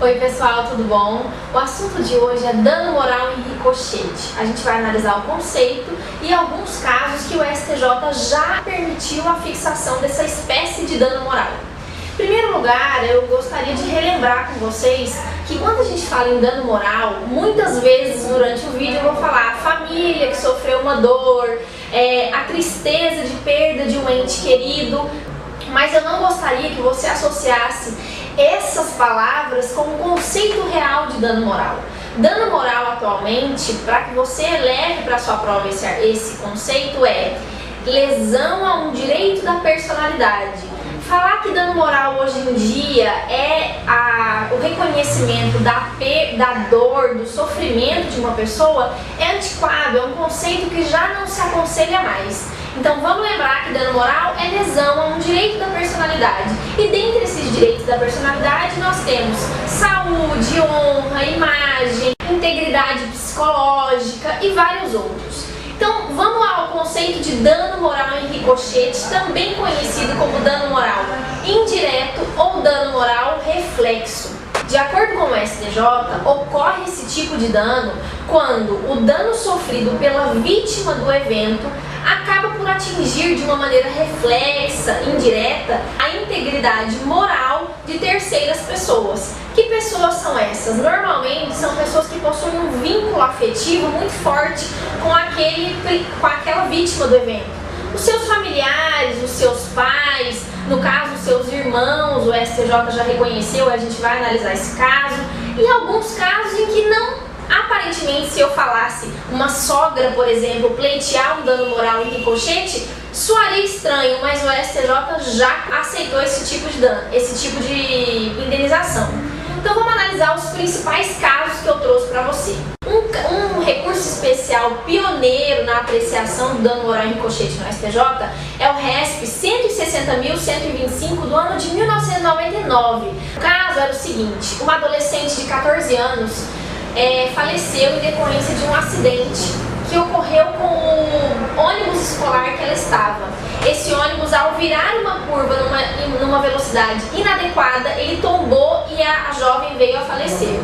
Oi pessoal, tudo bom? O assunto de hoje é dano moral em ricochete. A gente vai analisar o conceito e alguns casos que o STJ já permitiu a fixação dessa espécie de dano moral. Em primeiro lugar, eu gostaria de relembrar com vocês que quando a gente fala em dano moral, muitas vezes durante o vídeo eu vou falar a família que sofreu uma dor, a tristeza de perda de um ente querido, mas eu não gostaria que você associasse essas palavras com o conceito real de dano moral. Dano moral atualmente, para que você leve para sua prova esse conceito, é lesão a um direito da personalidade. Falar que dano moral hoje em dia é o reconhecimento da dor, do sofrimento de uma pessoa é antiquado, é um conceito que já não se aconselha mais. Então vamos lembrar que dano moral é lesão a um direito da personalidade. E dentre esses direitos da personalidade nós temos saúde, honra, imagem, integridade psicológica e vários outros. Então vamos ao conceito de dano moral em ricochete, também conhecido como dano moral indireto ou dano moral reflexo. De acordo com o STJ, ocorre esse tipo de dano quando o dano sofrido pela vítima do evento acaba por atingir de uma maneira reflexa, indireta, a integridade moral de terceiras pessoas. Que pessoas são essas? Normalmente são pessoas que possuem um vínculo afetivo muito forte com aquela vítima do evento. Os seus familiares, os seus pais, no caso os seus irmãos, o STJ já reconheceu, a gente vai analisar esse caso, e alguns casos em que não, aparentemente, se eu falasse uma sogra, por exemplo, pleitear um dano moral em ricochete, soaria estranho, mas o STJ já aceitou esse tipo de dano, esse tipo de indenização. Então vamos analisar os principais casos que eu trouxe para você. Um recurso especial pioneiro na apreciação do dano moral em ricochete no STJ é o RESP 160.125 do ano de 1999. O caso era o seguinte: uma adolescente de 14 anos faleceu em decorrência de um acidente que ocorreu com o ônibus escolar que ela estava. Esse ônibus, ao virar uma curva numa velocidade inadequada, ele tombou e a jovem veio a falecer.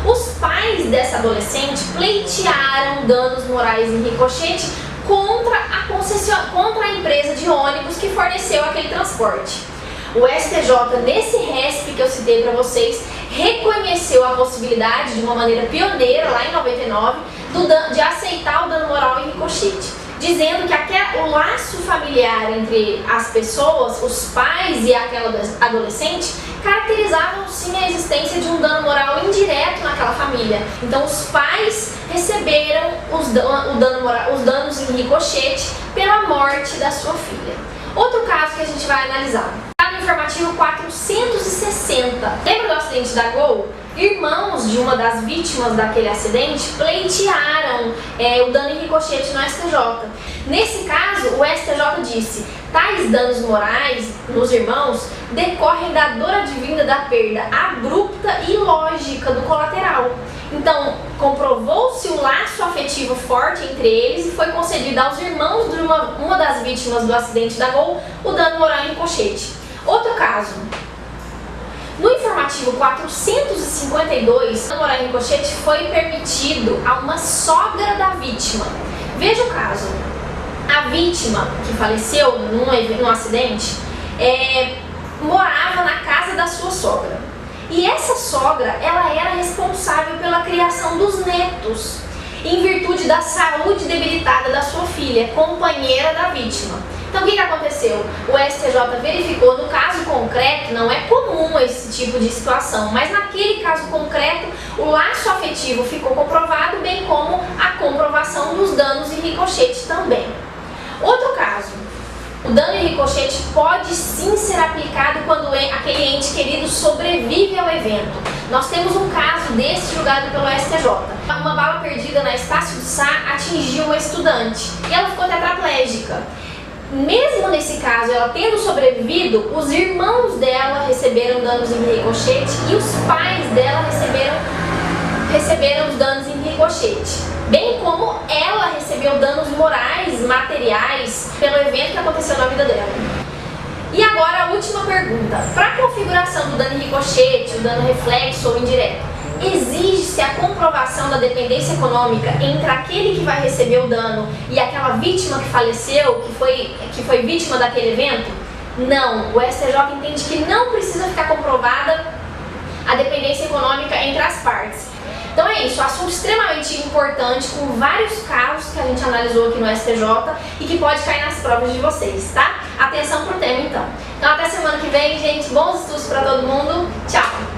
Os pais dessa adolescente pleitearam danos morais em ricochete contra a empresa de ônibus que forneceu aquele transporte. O STJ, nesse RESP que eu citei para vocês, reconheceu a possibilidade, de uma maneira pioneira, lá em 99, de aceitar o dano moral em ricochete, dizendo que o laço familiar entre as pessoas, os pais e aquela adolescente, caracterizavam sim a existência de um dano moral indireto naquela família. Então os pais receberam os danos em ricochete pela morte da sua filha. Outro caso que a gente vai analisar está no informativo 460. Lembra do acidente da Gol? Irmãos de uma das vítimas daquele acidente pleitearam o dano em ricochete no STJ. Nesse caso, o STJ disse: tais danos morais nos irmãos decorrem da dor advinda da perda abrupta e ilógica do colateral. Então, comprovou-se o laço afetivo forte entre eles e foi concedido aos irmãos de uma das vítimas do acidente da Gol o dano moral em ricochete. Outro caso. No informativo 452, o dano moral em ricochete foi permitido a uma sogra da vítima. Veja o caso. A vítima que faleceu num acidente morava na casa da sua sogra. E essa sogra, ela era responsável pela criação dos netos, em virtude da saúde debilitada da sua filha, companheira da vítima. Então o que aconteceu? O STJ verificou, no caso concreto, não é comum esse tipo de situação, mas naquele caso concreto o laço afetivo ficou comprovado, bem como a comprovação dos danos em ricochete também. Outro caso: o dano em ricochete pode sim ser aplicado quando aquele ente querido sobrevive ao evento. Nós temos um caso desse julgado pelo STJ. Uma bala perdida na Estácio de Sá atingiu uma estudante e ela ficou tetraplégica. Mesmo nesse caso, ela tendo sobrevivido, os irmãos dela receberam danos em ricochete e os pais dela receberam os danos em ricochete, bem como ela recebeu danos morais, materiais, pelo evento que aconteceu na vida dela. E agora a última pergunta. Para a configuração do dano em ricochete, o dano reflexo ou indireto, exige-se a comprovação da dependência econômica entre aquele que vai receber o dano e aquela vítima que faleceu, que foi vítima daquele evento? Não, o STJ entende que não precisa ficar comprovada a dependência econômica entre as partes. Então é isso, assunto extremamente importante, com vários casos que a gente analisou aqui no STJ e que pode cair nas provas de vocês, tá? Atenção pro tema então. Então até semana que vem, gente, bons estudos para todo mundo, tchau!